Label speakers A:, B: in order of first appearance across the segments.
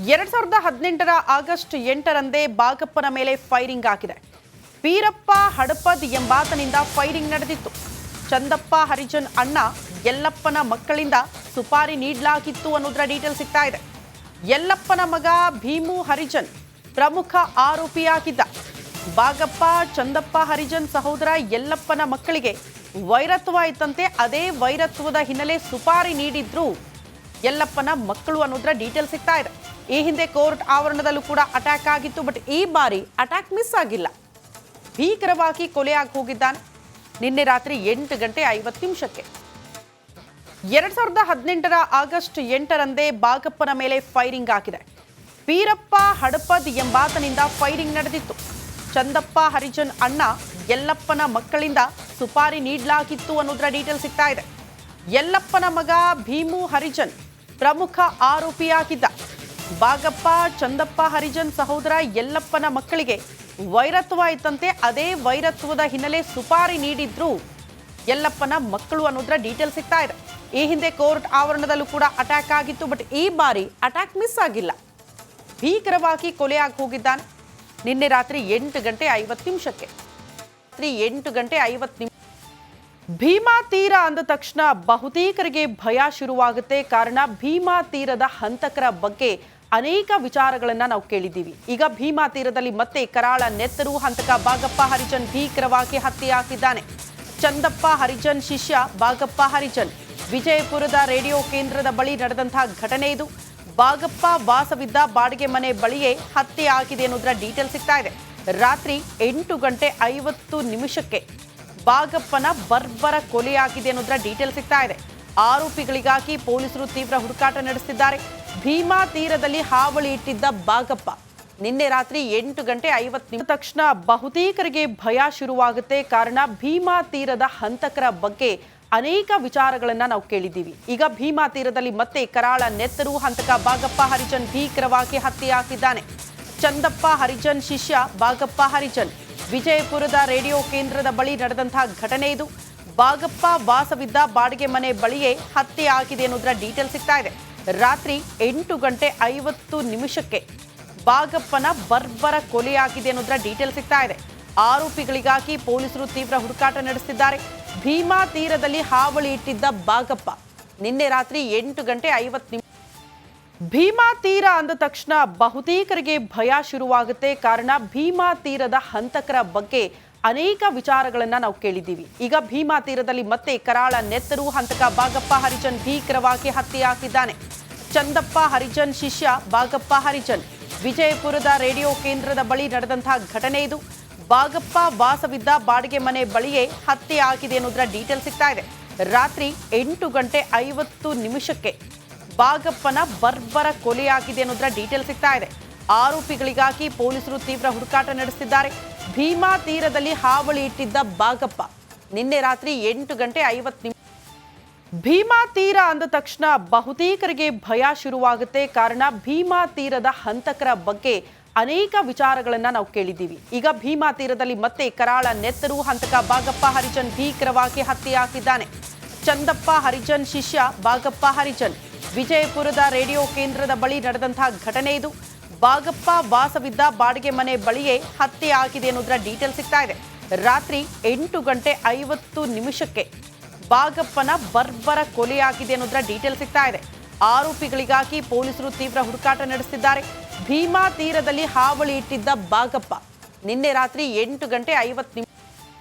A: 2018 August 8ರಂದೇ ಬಾಗಪ್ಪನ ಮೇಲೆ firing ಆಗಿದೆ. Veerappa Hadapad ಎಂಬಾತನಿಂದ firing ನಡೆದಿತ್ತು. ಚಂದಪ್ಪ ಹರಿಜನ್ ಅಣ್ಣ ಯಲ್ಲಪ್ಪನ ಮಕ್ಕಳಿಂದ ಸುಪಾರಿ ನೀಡಲಾಗಿತ್ತು ಅನ್ನೋದರ ಡೀಟೇಲ್ ಸಿಗ್ತಾ ಇದೆ. ಯಲ್ಲಪ್ಪನ ಮಗ ಭೀಮು ಹರಿಜನ್ ಪ್ರಮುಖ ಆರೋಪಿಯಾಗಿದ್ದ. ಬಾಗಪ್ಪ ಚಂದಪ್ಪ ಹರಿಜನ್ ಸಹೋದರ ಯಲ್ಲಪ್ಪನ ಮಕ್ಕಳಿಗೆ ವೈರತ್ವ ಇತ್ತಂತೆ. ಅದೇ ವೈರತ್ವದ ಹಿನ್ನೆಲೆ ಸುಪಾರಿ ನೀಡಿದ್ರು ಯಲ್ಲಪ್ಪನ ಮಕ್ಕಳು ಅನ್ನೋದರ ಡೀಟೇಲ್ ಸಿಗ್ತಾ ಇದೆ. ಈ ಹಿಂದೆ ಕೋರ್ಟ್ ಆವರಣದಲ್ಲೂ ಕೂಡ ಅಟ್ಯಾಕ್ ಆಗಿತ್ತು. ಬಟ್ ಈ ಬಾರಿ ಅಟ್ಯಾಕ್ ಮಿಸ್ ಆಗಿಲ್ಲ. ಭೀಕರವಾಗಿ ಕೊಲೆಯಾಗಿ ಹೋಗಿದ್ದಾನೆ. ನಿನ್ನೆ ರಾತ್ರಿ 8:50 2018 ಆಗಸ್ಟ್ 8ರಂದೇ ಬಾಗಪ್ಪನ ಮೇಲೆ ಫೈರಿಂಗ್ ಆಗಿದೆ. ವೀರಪ್ಪ ಹಡಪದ್ ಎಂಬಾತನಿಂದ ಫೈರಿಂಗ್ ನಡೆದಿತ್ತು. ಚಂದಪ್ಪ ಹರಿಜನ್ ಅಣ್ಣ ಯಲ್ಲಪ್ಪನ ಮಕ್ಕಳಿಂದ ಸುಪಾರಿ ನೀಡಲಾಗಿತ್ತು ಅನ್ನೋದರ ಡೀಟೇಲ್ ಸಿಗ್ತಾ ಇದೆ. ಯಲ್ಲಪ್ಪನ ಮಗ ಭೀಮು ಹರಿಜನ್ ಪ್ರಮುಖ ಆರೋಪಿಯಾಗಿದ್ದ. ಬಾಗಪ್ಪ ಚಂದಪ್ಪ ಹರಿಜನ್ ಸಹೋದರ ಯಲ್ಲಪ್ಪನ ಮಕ್ಕಳಿಗೆ ವೈರತ್ವ ಇತ್ತಂತೆ. ಅದೇ ವೈರತ್ವದ ಹಿನ್ನೆಲೆ ಸುಪಾರಿ ನೀಡಿದ್ರು ಯಲ್ಲಪ್ಪನ ಮಕ್ಕಳು ಅನ್ನೋದರ ಡೀಟೇಲ್ ಸಿಗ್ತಾ ಇದೆ. ಈ ಹಿಂದೆ ಕೋರ್ಟ್ ಆವರಣದಲ್ಲೂ ಕೂಡ ಅಟ್ಯಾಕ್ ಆಗಿತ್ತು. ಬಟ್ ಈ ಬಾರಿ ಅಟ್ಯಾಕ್ ಮಿಸ್ ಆಗಿಲ್ಲ. ಭೀಕರವಾಗಿ ಕೊಲೆಯಾಗಿ ಹೋಗಿದ್ದಾನೆ. ನಿನ್ನೆ ರಾತ್ರಿ 8:50 ಭೀಮಾ ತೀರ ಅಂದ ತಕ್ಷಣ ಬಹುತೇಕರಿಗೆ ಭಯ ಶುರುವಾಗುತ್ತೆ. ಕಾರಣ ಭೀಮಾ ತೀರದ ಹಂತಕರ ಬಗ್ಗೆ ಅನೇಕ ವಿಚಾರಗಳನ್ನ ನಾವು ಕೇಳಿದ್ದೀವಿ. ಈಗ ಭೀಮಾ ತೀರದಲ್ಲಿ ಮತ್ತೆ ಕರಾಳ ನೆತ್ತರು ಹಂತಕ ಬಾಗಪ್ಪ ಹರಿಜನ್ ಭೀಕರವಾಗಿ ಹತ್ಯೆಯಾಗಿದ್ದಾನೆ. ಚಂದಪ್ಪ ಹರಿಜನ್ ಶಿಷ್ಯ ಬಾಗಪ್ಪ ಹರಿಜನ್ ವಿಜಯಪುರದ ರೇಡಿಯೋ ಕೇಂದ್ರದ ಬಳಿ ನಡೆದಂತಹ ಘಟನೆ ಇದು. ಬಾಗಪ್ಪ ವಾಸವಿದ್ದ ಬಾಡಿಗೆ ಮನೆ ಬಳಿಯೇ ಹತ್ಯೆ ಆಗಿದೆ ಅನ್ನೋದರ ಡೀಟೇಲ್ ಸಿಗ್ತಾ ಇದೆ. ರಾತ್ರಿ 8:50 ಬಾಗಪ್ಪನ ಬರ್ಬರ ಕೊಲೆಯಾಗಿದೆ ಅನ್ನೋದರ ಡೀಟೇಲ್ ಸಿಗ್ತಾ ಇದೆ. ಆರೋಪಿಗಳಿಗಾಗಿ ಪೊಲೀಸರು ತೀವ್ರ ಹುಡುಕಾಟ ನಡೆಸುತ್ತಿದ್ದಾರೆ. ಭೀಮಾ ತೀರದಲ್ಲಿ ಹಾವಳಿ ಇಟ್ಟಿದ್ದ ಬಾಗಪ್ಪ ನಿನ್ನೆ ರಾತ್ರಿ 8:50 ತಕ್ಷಣ ಬಹುತೇಕರಿಗೆ ಭಯ ಶುರುವಾಗುತ್ತೆ. ಕಾರಣ ಭೀಮಾ ತೀರದ ಹಂತಕರ ಬಗ್ಗೆ ಅನೇಕ ವಿಚಾರಗಳನ್ನ ನಾವು ಕೇಳಿದ್ದೀವಿ. ಈಗ ಭೀಮಾ ತೀರದಲ್ಲಿ ಮತ್ತೆ ಕರಾಳ ನೆತ್ತರು ಹಂತಕ ಬಾಗಪ್ಪ ಹರಿಜನ್ ಭೀಕರವಾಗಿ ಹತ್ಯೆಯಾಗಿದ್ದಾನೆ. ಚಂದಪ್ಪ ಹರಿಜನ್ ಶಿಷ್ಯ ಬಾಗಪ್ಪ ಹರಿಜನ್ ವಿಜಯಪುರದ ರೇಡಿಯೋ ಕೇಂದ್ರದ ಬಳಿ ನಡೆದಂತಹ ಘಟನೆ ಇದು. ಬಾಗಪ್ಪ ವಾಸವಿದ್ದ ಬಾಡಿಗೆ ಮನೆ ಬಳಿಯೇ ಹತ್ಯೆ ಆಗಿದೆ ಅನ್ನೋದರ ಡೀಟೇಲ್ ಸಿಗ್ತಾ ಇದೆ. ರಾತ್ರಿ 8:50 ಬಾಗಪ್ಪನ ಬರ್ಬರ ಕೊಲೆಯಾಗಿದೆ ಅನ್ನೋದರ ಡೀಟೇಲ್ ಸಿಗ್ತಾ ಇದೆ. ಆರೋಪಿಗಳಿಗಾಗಿ ಪೊಲೀಸರು ತೀವ್ರ ಹುಡುಕಾಟ ನಡೆಸುತ್ತಿದ್ದಾರೆ. ಭೀಮಾ ತೀರದಲ್ಲಿ ಹಾವಳಿ ಇಟ್ಟಿದ್ದ ಬಾಗಪ್ಪ ನಿನ್ನೆ ರಾತ್ರಿ 8:50 ಭೀಮಾ ತೀರ ಅಂದ ತಕ್ಷಣ ಬಹುತೇಕರಿಗೆ ಭಯ ಶುರುವಾಗುತ್ತೆ. ಕಾರಣ ಭೀಮಾ ತೀರದ ಹಂತಕರ ಬಗ್ಗೆ ಅನೇಕ ವಿಚಾರಗಳನ್ನ ನಾವು ಕೇಳಿದ್ದೀವಿ. ಈಗ ಭೀಮಾ ತೀರದಲ್ಲಿ ಮತ್ತೆ ಕರಾಳ ನೆತ್ತರು ಹಂತಕ ಬಾಗಪ್ಪ ಹರಿಜನ್ ಭೀಕರವಾಗಿ ಹತ್ಯೆಯಾಗಿದ್ದಾನೆ. ಚಂದಪ್ಪ ಹರಿಜನ್ ಶಿಷ್ಯ ಬಾಗಪ್ಪ ಹರಿಜನ್ ವಿಜಯಪುರದ ರೇಡಿಯೋ ಕೇಂದ್ರದ ಬಳಿ ನಡೆದಂತಹ ಘಟನೆ ಇದು. ಬಾಗಪ್ಪ ವಾಸವಿದ್ದ ಬಾಡಿಗೆ ಮನೆ ಬಳಿಯೇ ಹತ್ಯೆ ಆಗಿದೆ ಅನ್ನೋದರ ಡೀಟೇಲ್ ಸಿಗ್ತಾ ಇದೆ. ರಾತ್ರಿ 8:50 ಬಾಗಪ್ಪನ ಬರ್ಬರ ಕೊಲೆಯಾಗಿದೆ ಅನ್ನೋದರ ಡೀಟೇಲ್ ಸಿಗ್ತಾ ಇದೆ. ಆರೋಪಿಗಳಿಗಾಗಿ ಪೊಲೀಸರು ತೀವ್ರ ಹುಡುಕಾಟ ನಡೆಸುತ್ತಿದ್ದಾರೆ. ಭೀಮಾ ತೀರದಲ್ಲಿ ಹಾವಳಿ ಇಟ್ಟಿದ್ದ ಬಾಗಪ್ಪ ನಿನ್ನೆ ರಾತ್ರಿ 8:50 ಭೀಮಾ ತೀರ ಅಂದ ತಕ್ಷಣ ಬಹುತೇಕರಿಗೆ ಭಯ ಶುರುವಾಗುತ್ತೆ. ಕಾರಣ ಭೀಮಾ ತೀರದ ಹಂತಕರ ಬಗ್ಗೆ ಅನೇಕ ವಿಚಾರಗಳನ್ನ ನಾವು ಕೇಳಿದ್ದೀವಿ. ಈಗ ಭೀಮಾ ತೀರದಲ್ಲಿ ಮತ್ತೆ ಕರಾಳ ನೆತ್ತರು ಹಂತಕ ಬಾಗಪ್ಪ ಹರಿಜನ್ ಭೀಕರವಾಗಿ ಹತ್ಯೆಯಾಗಿದ್ದಾನೆ. ಚಂದಪ್ಪ ಹರಿಜನ್ ಶಿಷ್ಯ ಬಾಗಪ್ಪ ಹರಿಜನ್ ವಿಜಯಪುರದ ರೇಡಿಯೋ ಕೇಂದ್ರದ ಬಳಿ ನಡೆದಂತಹ ಘಟನೆ ಇದು. ಬಾಗಪ್ಪ ವಾಸವಿದ್ದ ಬಾಡಿಗೆ ಮನೆ ಬಳಿಯೇ ಹತ್ಯೆ ಆಗಿದೆ ಅನ್ನೋದರ ಡೀಟೇಲ್ ಸಿಗ್ತಾ ಇದೆ. ರಾತ್ರಿ 8:50 ಬಾಗಪ್ಪನ ಬರ್ಬರ ಕೊಲೆಯಾಗಿದೆ ಅನ್ನೋದರ ಡೀಟೇಲ್ ಸಿಗ್ತಾ ಇದೆ. ಆರೋಪಿಗಳಿಗಾಗಿ ಪೊಲೀಸರು ತೀವ್ರ ಹುಡುಕಾಟ ನಡೆಸುತ್ತಿದ್ದಾರೆ. ಭೀಮಾ ತೀರದಲ್ಲಿ ಹಾವಳಿ ಇಟ್ಟಿದ್ದ ಬಾಗಪ್ಪ ನಿನ್ನೆ ರಾತ್ರಿ 8:50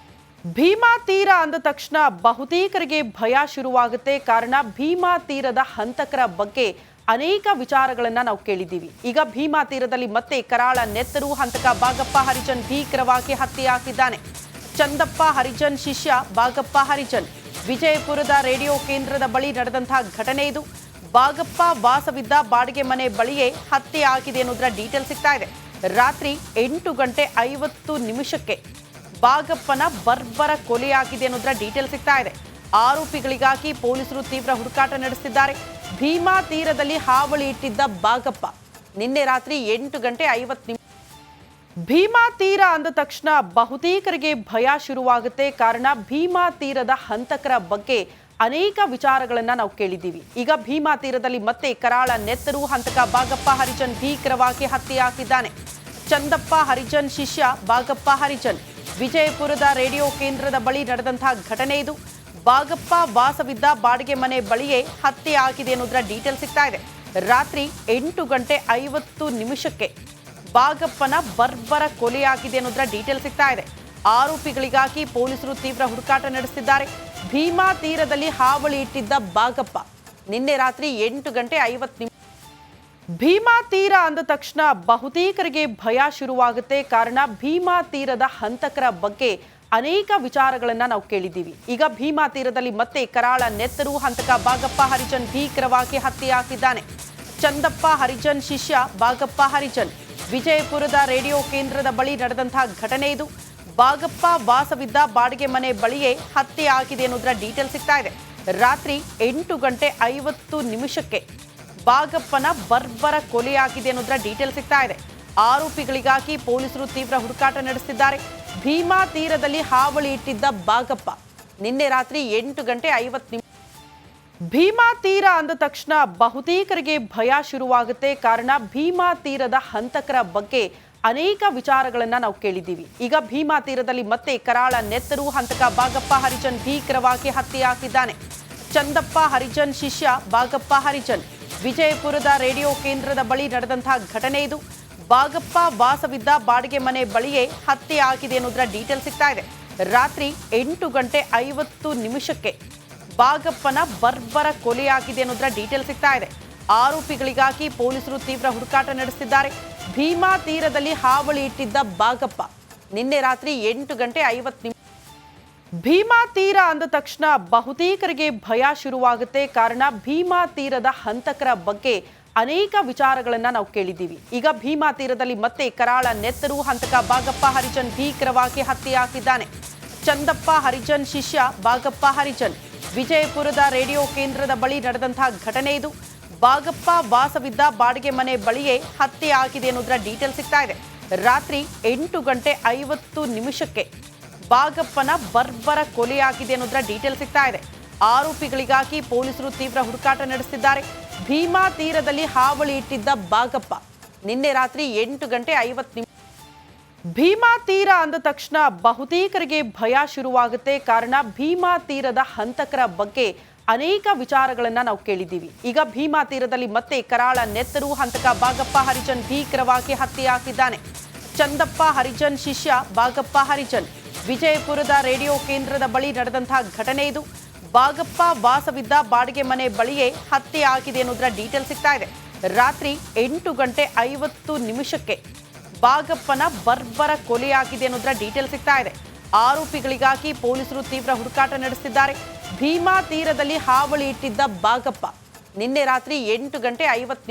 A: ಭೀಮಾ ತೀರ ಅಂದ ತಕ್ಷಣ ಬಹುತೇಕರಿಗೆ ಭಯ ಶುರುವಾಗುತ್ತೆ. ಕಾರಣ ಭೀಮಾ ತೀರದ ಹಂತಕರ ಬಗ್ಗೆ ಅನೇಕ ವಿಚಾರಗಳನ್ನ ನಾವು ಕೇಳಿದ್ದೀವಿ. ಈಗ ಭೀಮಾ ತೀರದಲ್ಲಿ ಮತ್ತೆ ಕರಾಳ ನೆತ್ತರು ಹಂತಕ ಬಾಗಪ್ಪ ಹರಿಜನ್ ಭೀಕರವಾಗಿ ಹತ್ಯೆಯಾಗಿದ್ದಾನೆ. ಚಂದಪ್ಪ ಹರಿಜನ್ ಶಿಷ್ಯ ಬಾಗಪ್ಪ ಹರಿಜನ್ ವಿಜಯಪುರದ ರೇಡಿಯೋ ಕೇಂದ್ರದ ಬಳಿ ನಡೆದಂತಹ ಘಟನೆ ಇದು. ಬಾಗಪ್ಪ ವಾಸವಿದ್ದ ಬಾಡಿಗೆ ಮನೆ ಬಳಿಯೇ ಹತ್ಯೆ ಆಗಿದೆ ಅನ್ನೋದರ ಡೀಟೇಲ್ ಸಿಗ್ತಾ ಇದೆ. ರಾತ್ರಿ 8:50 ಬಾಗಪ್ಪನ ಬರ್ಬರ ಕೊಲೆಯಾಗಿದೆ ಅನ್ನೋದರ ಡೀಟೇಲ್ ಸಿಗ್ತಾ ಇದೆ. ಆರೋಪಿಗಳಿಗಾಗಿ ಪೊಲೀಸರು ತೀವ್ರ ಹುಡುಕಾಟ ನಡೆಸುತ್ತಿದ್ದಾರೆ. ಭೀಮಾ ತೀರದಲ್ಲಿ ಹಾವಳಿ ಇಟ್ಟಿದ್ದ ಬಾಗಪ್ಪ ನಿನ್ನೆ ರಾತ್ರಿ 8:50 ಭೀಮಾ ತೀರ ಅಂದ ತಕ್ಷಣ ಬಹುತೇಕರಿಗೆ ಭಯ ಶುರುವಾಗುತ್ತೆ. ಕಾರಣ ಭೀಮಾ ತೀರದ ಹಂತಕರ ಬಗ್ಗೆ ಅನೇಕ ವಿಚಾರಗಳನ್ನ ನಾವು ಕೇಳಿದ್ದೀವಿ. ಈಗ ಭೀಮಾ ತೀರದಲ್ಲಿ ಮತ್ತೆ ಕರಾಳ ನೆತ್ತರು ಹಂತಕ ಬಾಗಪ್ಪ ಹರಿಜನ್ ಭೀಕರವಾಗಿ ಹತ್ಯೆಯಾಗಿದ್ದಾನೆ. ಚಂದಪ್ಪ ಹರಿಜನ್ ಶಿಷ್ಯ ಬಾಗಪ್ಪ ಹರಿಜನ್ ವಿಜಯಪುರದ ರೇಡಿಯೋ ಕೇಂದ್ರದ ಬಳಿ ನಡೆದಂತಹ ಘಟನೆ ಇದು. ಬಾಗಪ್ಪ ವಾಸವಿದ್ದ ಬಾಡಿಗೆ ಮನೆ ಬಳಿಯೇ ಹತ್ಯೆ ಆಗಿದೆ ಅನ್ನೋದರ ಡೀಟೇಲ್ ಸಿಗ್ತಾ ಇದೆ. ರಾತ್ರಿ 8:50 ಬಾಗಪ್ಪನ ಬರ್ಬರ ಕೊಲೆಯಾಗಿದೆ ಅನ್ನೋದರ ಡೀಟೇಲ್ ಸಿಗ್ತಾ ಇದೆ. ಆರೋಪಿಗಳಿಗಾಗಿ ಪೊಲೀಸರು ತೀವ್ರ ಹುಡುಕಾಟ ನಡೆಸುತ್ತಿದ್ದಾರೆ. ಭೀಮಾ ತೀರದಲ್ಲಿ ಹಾವಳಿ ಇಟ್ಟಿದ್ದ ಬಾಗಪ್ಪ ನಿನ್ನೆ ರಾತ್ರಿ 8:50 ಭೀಮಾ ತೀರ ಅಂದ ತಕ್ಷಣ ಬಹುತೇಕರಿಗೆ ಭಯ ಶುರುವಾಗುತ್ತೆ. ಕಾರಣ ಭೀಮಾ ತೀರದ ಹಂತಕರ ಬಗ್ಗೆ ಅನೇಕ ವಿಚಾರಗಳನ್ನ ನಾವು ಕೇಳಿದ್ದೀವಿ. ಈಗ ಭೀಮಾ ತೀರದಲ್ಲಿ ಮತ್ತೆ ಕರಾಳ ನೆತ್ತರು ಹಂತಕ ಬಾಗಪ್ಪ ಹರಿಜನ್ ಭೀಕರವಾಗಿ ಹತ್ಯೆಯಾಗಿದ್ದಾನೆ. ಚಂದಪ್ಪ ಹರಿಜನ್ ಶಿಷ್ಯ ಬಾಗಪ್ಪ ಹರಿಜನ್ ವಿಜಯಪುರದ ರೇಡಿಯೋ ಕೇಂದ್ರದ ಬಳಿ ನಡೆದಂತಹ ಘಟನೆ ಇದು. ಬಾಗಪ್ಪ ವಾಸವಿದ್ದ ಬಾಡಿಗೆ ಮನೆ ಬಳಿಯೇ ಹತ್ಯೆ ಆಗಿದೆ ಅನ್ನೋದರ ಡೀಟೇಲ್ ಸಿಗ್ತಾ ಇದೆ. ರಾತ್ರಿ 8:50 ಬಾಗಪ್ಪನ ಬರ್ಬರ ಕೊಲೆಯಾಗಿದೆ ಅನ್ನೋದರ ಡೀಟೇಲ್ ಸಿಗ್ತಾ ಇದೆ. ಆರೋಪಿಗಳಿಗಾಗಿ ಪೊಲೀಸರು ತೀವ್ರ ಹುಡುಕಾಟ ನಡೆಸುತ್ತಿದ್ದಾರೆ. ಭೀಮಾ ತೀರದಲ್ಲಿ ಹಾವಳಿ ಇಟ್ಟಿದ್ದ ಬಾಗಪ್ಪ ನಿನ್ನೆ ರಾತ್ರಿ 8:50 ಭೀಮಾ ತೀರ ಅಂದ ತಕ್ಷಣ ಬಹುತೇಕರಿಗೆ ಭಯ ಶುರುವಾಗುತ್ತೆ. ಕಾರಣ ಭೀಮಾ ತೀರದ ಹಂತಕರ ಬಗ್ಗೆ ಅನೇಕ ವಿಚಾರಗಳನ್ನ ನಾವು ಕೇಳಿದ್ದೀವಿ. ಈಗ ಭೀಮಾ ತೀರದಲ್ಲಿ ಮತ್ತೆ ಕರಾಳ ನೆತ್ತರು ಹಂತಕ ಬಾಗಪ್ಪ ಹರಿಜನ್ ಭೀಕರವಾಗಿ ಹತ್ಯೆಯಾಗಿದ್ದಾನೆ. ಚಂದಪ್ಪ ಹರಿಜನ್ ಶಿಷ್ಯ ಬಾಗಪ್ಪ ಹರಿಜನ್ ವಿಜಯಪುರದ ರೇಡಿಯೋ ಕೇಂದ್ರದ ಬಳಿ ನಡೆದಂತಹ ಘಟನೆ ಇದು. ಬಾಗಪ್ಪ ವಾಸವಿದ್ದ ಬಾಡಿಗೆ ಮನೆ ಬಳಿಯೇ ಹತ್ಯೆ ಆಗಿದೆ ಅನ್ನೋದರ ಡೀಟೇಲ್ ಸಿಗ್ತಾ ಇದೆ. ರಾತ್ರಿ 8:50 ಬಾಗಪ್ಪನ ಬರ್ಬರ ಕೊಲೆಯಾಗಿದೆ ಅನ್ನೋದರ ಡೀಟೇಲ್ ಸಿಗ್ತಾ ಇದೆ. ಆರೋಪಿಗಳಿಗಾಗಿ ಪೊಲೀಸರು ತೀವ್ರ ಹುಡುಕಾಟ ನಡೆಸುತ್ತಿದ್ದಾರೆ. ಭೀಮಾ ತೀರದಲ್ಲಿ ಹಾವಳಿ ಇಟ್ಟಿದ್ದ ಬಾಗಪ್ಪ ನಿನ್ನೆ ರಾತ್ರಿ 8:50 ಭೀಮಾ ತೀರ ಅಂದ ತಕ್ಷಣ ಬಹುತೇಕರಿಗೆ ಭಯ ಶುರುವಾಗುತ್ತೆ. ಕಾರಣ ಭೀಮಾ ತೀರದ ಹಂತಕರ ಬಗ್ಗೆ ಅನೇಕ ವಿಚಾರಗಳನ್ನ ನಾವು ಕೇಳಿದ್ದೀವಿ. ಈಗ ಭೀಮಾ ತೀರದಲ್ಲಿ ಮತ್ತೆ ಕರಾಳ ನೆತ್ತರು ಹಂತಕ ಬಾಗಪ್ಪ ಹರಿಜನ್ ಭೀಕರವಾಗಿ ಹತ್ಯೆಯಾಗಿದ್ದಾನೆ. ಚಂದಪ್ಪ ಹರಿಜನ್ ಶಿಷ್ಯ ಬಾಗಪ್ಪ ಹರಿಜನ್ ವಿಜಯಪುರದ ರೇಡಿಯೋ ಕೇಂದ್ರದ ಬಳಿ ನಡೆದಂತಹ ಘಟನೆ ಇದು. ಬಾಗಪ್ಪ ವಾಸವಿದ್ದ ಬಾಡಿಗೆ ಮನೆ ಬಳಿಯೇ ಹತ್ಯೆ ಆಗಿದೆ ಅನ್ನೋದರ ಡೀಟೇಲ್ ಸಿಗ್ತಾ ಇದೆ. ರಾತ್ರಿ 8:50 ಬಾಗಪ್ಪನ ಬರ್ಬರ ಕೊಲೆಯಾಗಿದೆ ಅನ್ನೋದರ ಡೀಟೇಲ್ ಸಿಗ್ತಾ ಇದೆ. ಆರೋಪಿಗಳಿಗಾಗಿ ಪೊಲೀಸರು ತೀವ್ರ ಹುಡುಕಾಟ ನಡೆಸುತ್ತಿದ್ದಾರೆ. ಭೀಮಾ ತೀರದಲ್ಲಿ ಹಾವಳಿ ಇಟ್ಟಿದ್ದ ಬಾಗಪ್ಪ ನಿನ್ನೆ ರಾತ್ರಿ 8:50 ಭೀಮಾ ತೀರ ಅಂದ ತಕ್ಷಣ ಬಹುತೇಕರಿಗೆ ಭಯ ಶುರುವಾಗುತ್ತೆ. ಕಾರಣ ಭೀಮಾ ತೀರದ ಹಂತಕರ ಬಗ್ಗೆ ಅನೇಕ ವಿಚಾರಗಳನ್ನ ನಾವು ಕೇಳಿದ್ದೀವಿ. ಈಗ ಭೀಮಾ ತೀರದಲ್ಲಿ ಮತ್ತೆ ಕರಾಳ ನೆತ್ತರು ಹಂತಕ ಬಾಗಪ್ಪ ಹರಿಜನ್ ಭೀಕರವಾಗಿ ಹತ್ಯೆಯಾಗಿದ್ದಾನೆ. ಚಂದಪ್ಪ ಹರಿಜನ್ ಶಿಷ್ಯ ಬಾಗಪ್ಪ ಹರಿಜನ್ ವಿಜಯಪುರದ ರೇಡಿಯೋ ಕೇಂದ್ರದ ಬಳಿ ನಡೆದಂತಹ ಘಟನೆ ಇದು. ಬಾಗಪ್ಪ ವಾಸವಿದ್ದ ಬಾಡಿಗೆ ಮನೆ ಬಳಿಯೇ ಹತ್ಯೆ ಆಗಿದೆ ಅನ್ನೋದರ ಡೀಟೇಲ್ ಸಿಗ್ತಾ ಇದೆ. ರಾತ್ರಿ 8:50 ಬಾಗಪ್ಪನ ಬರ್ಬರ ಕೊಲೆಯಾಗಿದೆ ಅನ್ನೋದರ ಡೀಟೇಲ್ ಸಿಗ್ತಾ ಇದೆ. ಆರೋಪಿಗಳಿಗಾಗಿ ಪೊಲೀಸರು ತೀವ್ರ ಹುಡುಕಾಟ ನಡೆಸುತ್ತಿದ್ದಾರೆ. ಭೀಮಾ ತೀರದಲ್ಲಿ ಹಾವಳಿ ಇಟ್ಟಿದ್ದ ಬಾಗಪ್ಪ ನಿನ್ನೆ ರಾತ್ರಿ 8:50